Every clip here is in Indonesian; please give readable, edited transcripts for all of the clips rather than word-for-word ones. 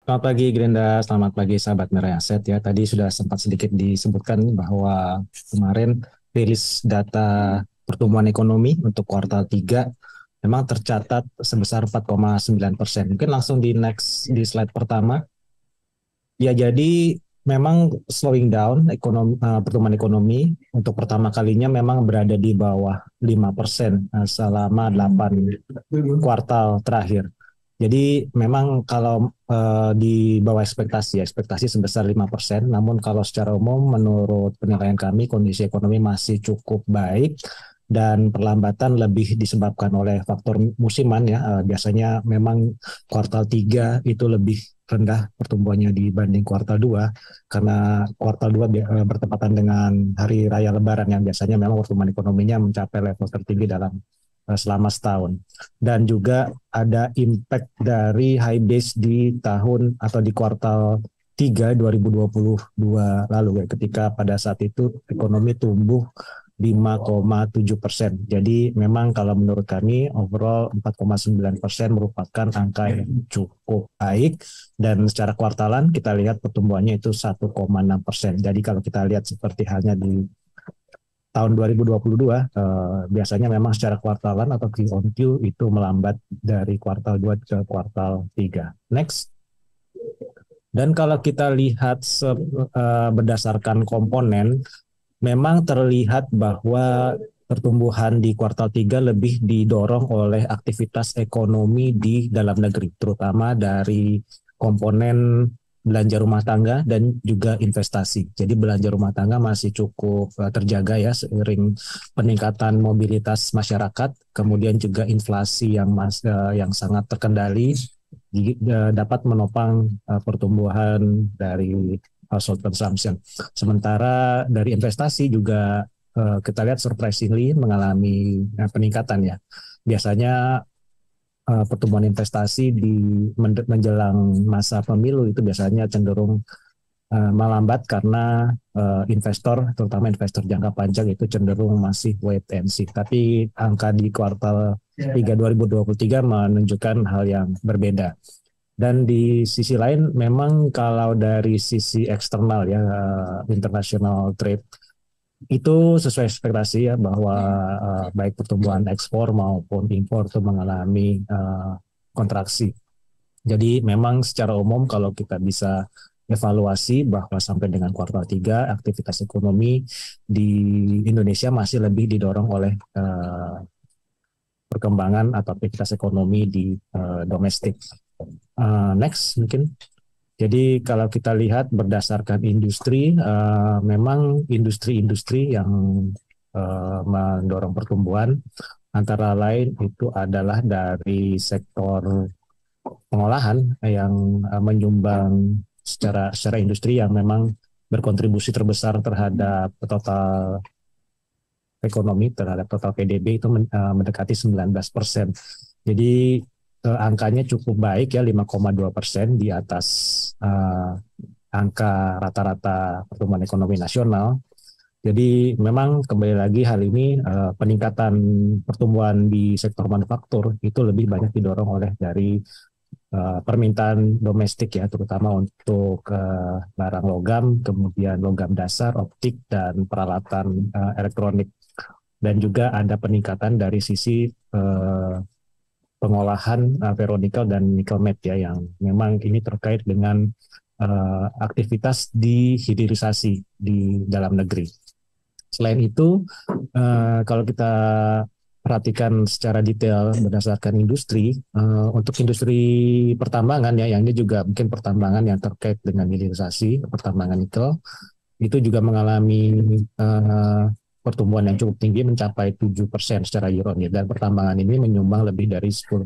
Selamat pagi Grenda, selamat pagi sahabat Mirai Aset ya. Tadi sudah sempat sedikit disebutkan bahwa kemarin rilis data pertumbuhan ekonomi untuk kuartal 3 memang tercatat sebesar 4,9%. Mungkin langsung di next di slide pertama. Ya jadi memang slowing down pertumbuhan ekonomi untuk pertama kalinya memang berada di bawah 5% selama 8 kuartal terakhir. Jadi memang kalau di bawah ekspektasi sebesar 5%, namun kalau secara umum menurut penilaian kami kondisi ekonomi masih cukup baik dan perlambatan lebih disebabkan oleh faktor musiman ya. Biasanya memang kuartal 3 itu lebih rendah pertumbuhannya dibanding kuartal 2 karena kuartal 2 bertepatan dengan hari raya Lebaran yang biasanya memang pertumbuhan ekonominya mencapai level tertinggi dalam selama setahun. Dan juga ada impact dari high base di tahun atau di kuartal 3 2022 lalu ya, ketika pada saat itu ekonomi tumbuh 5,7%. Jadi memang kalau menurut kami overall 4,9% merupakan angka yang cukup baik, dan secara kuartalan kita lihat pertumbuhannya itu 1,6%. Jadi kalau kita lihat seperti halnya di tahun 2022 biasanya memang secara kuartalan atau Q on Q itu melambat dari kuartal 2 ke kuartal 3. Next. Dan kalau kita lihat berdasarkan komponen, memang terlihat bahwa pertumbuhan di kuartal 3 lebih didorong oleh aktivitas ekonomi di dalam negeri, terutama dari komponen belanja rumah tangga dan juga investasi. Jadi belanja rumah tangga masih cukup terjaga ya seiring peningkatan mobilitas masyarakat, kemudian juga inflasi yang sangat terkendali dapat menopang pertumbuhan dari household consumption. Sementara dari investasi juga kita lihat surprisingly mengalami peningkatan ya. Biasanya pertumbuhan investasi di menjelang masa pemilu itu biasanya cenderung melambat karena investor, terutama investor jangka panjang itu cenderung masih wait and see. Tapi angka di kuartal 3 2023 menunjukkan hal yang berbeda. Dan di sisi lain, memang kalau dari sisi eksternal ya, international trade itu sesuai ekspektasi ya bahwa baik pertumbuhan ekspor maupun impor itu mengalami kontraksi. Jadi memang secara umum kalau kita bisa evaluasi bahwa sampai dengan kuartal 3 aktivitas ekonomi di Indonesia masih lebih didorong oleh perkembangan atau aktivitas ekonomi di domestik. Next mungkin. Jadi kalau kita lihat berdasarkan industri, memang industri-industri yang mendorong pertumbuhan antara lain itu adalah dari sektor pengolahan yang menyumbang secara industri yang memang berkontribusi terbesar terhadap total ekonomi, terhadap total PDB itu mendekati 19%. Jadi angkanya cukup baik ya, 5,2% di atas angka rata-rata pertumbuhan ekonomi nasional. Jadi memang kembali lagi hal ini peningkatan pertumbuhan di sektor manufaktur itu lebih banyak didorong oleh dari permintaan domestik ya, terutama untuk barang logam, kemudian logam dasar, optik, dan peralatan elektronik. Dan juga ada peningkatan dari sisi pengolahan ferronikel dan nikel matte ya, yang memang ini terkait dengan aktivitas di hilirisasi di dalam negeri. Selain itu, kalau kita perhatikan secara detail berdasarkan industri, untuk industri pertambangan ya, yang ini juga mungkin pertambangan yang terkait dengan hilirisasi, pertambangan nikel, itu juga mengalami pertumbuhan yang cukup tinggi mencapai 7% secara year on year, dan pertambangan ini menyumbang lebih dari 10%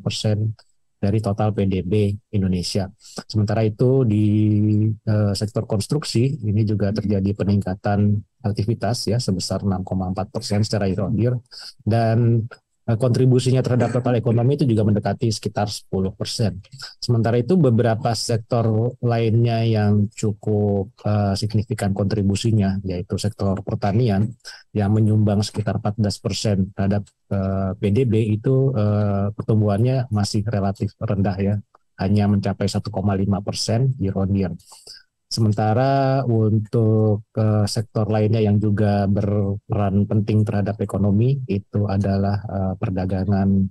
dari total PDB Indonesia. Sementara itu di sektor konstruksi ini juga terjadi peningkatan aktivitas ya sebesar 6,4% secara year on year, dan kontribusinya terhadap total ekonomi itu juga mendekati sekitar 10%. Sementara itu beberapa sektor lainnya yang cukup signifikan kontribusinya yaitu sektor pertanian yang menyumbang sekitar 14% terhadap PDB itu pertumbuhannya masih relatif rendah ya, hanya mencapai 1,5% year on year. Sementara untuk sektor lainnya yang juga berperan penting terhadap ekonomi itu adalah perdagangan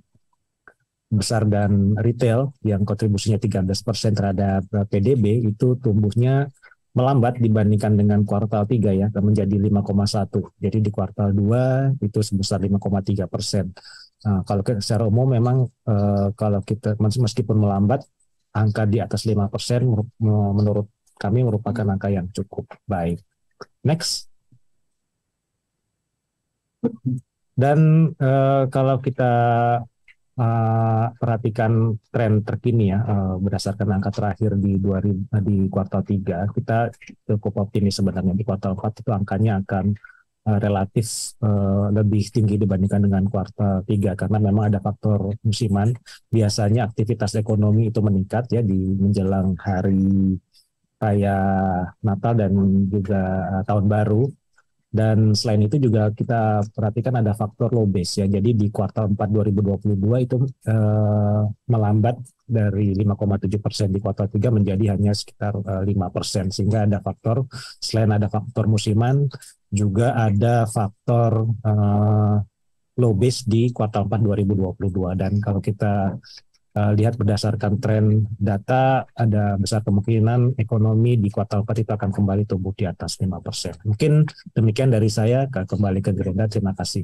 besar dan retail yang kontribusinya 13% terhadap PDB itu tumbuhnya melambat dibandingkan dengan kuartal 3 ya, menjadi 5,1. Jadi di kuartal 2 itu sebesar 5,3%. Nah, kalau secara umum memang kalau kita meskipun melambat, angka di atas 5% menurut kami merupakan angka yang cukup baik. Next. Dan kalau kita perhatikan tren terkini ya, berdasarkan angka terakhir di kuartal 3, kita cukup optimis sebenarnya di kuartal 4 itu angkanya akan relatif lebih tinggi dibandingkan dengan kuartal 3 karena memang ada faktor musiman. Biasanya aktivitas ekonomi itu meningkat ya di menjelang hari raya Natal dan juga tahun baru. Dan selain itu juga kita perhatikan ada faktor low base ya. Jadi di kuartal 4 2022 itu melambat dari 5,7% di kuartal 3 menjadi hanya sekitar 5%. Sehingga ada faktor, selain ada faktor musiman, juga ada faktor low base di kuartal 4 2022. Dan kalau kita lihat berdasarkan tren data, ada besar kemungkinan ekonomi di kuartal 4 itu akan kembali tumbuh di atas 5%. Mungkin demikian dari saya, kembali ke Gerenda. Terima kasih.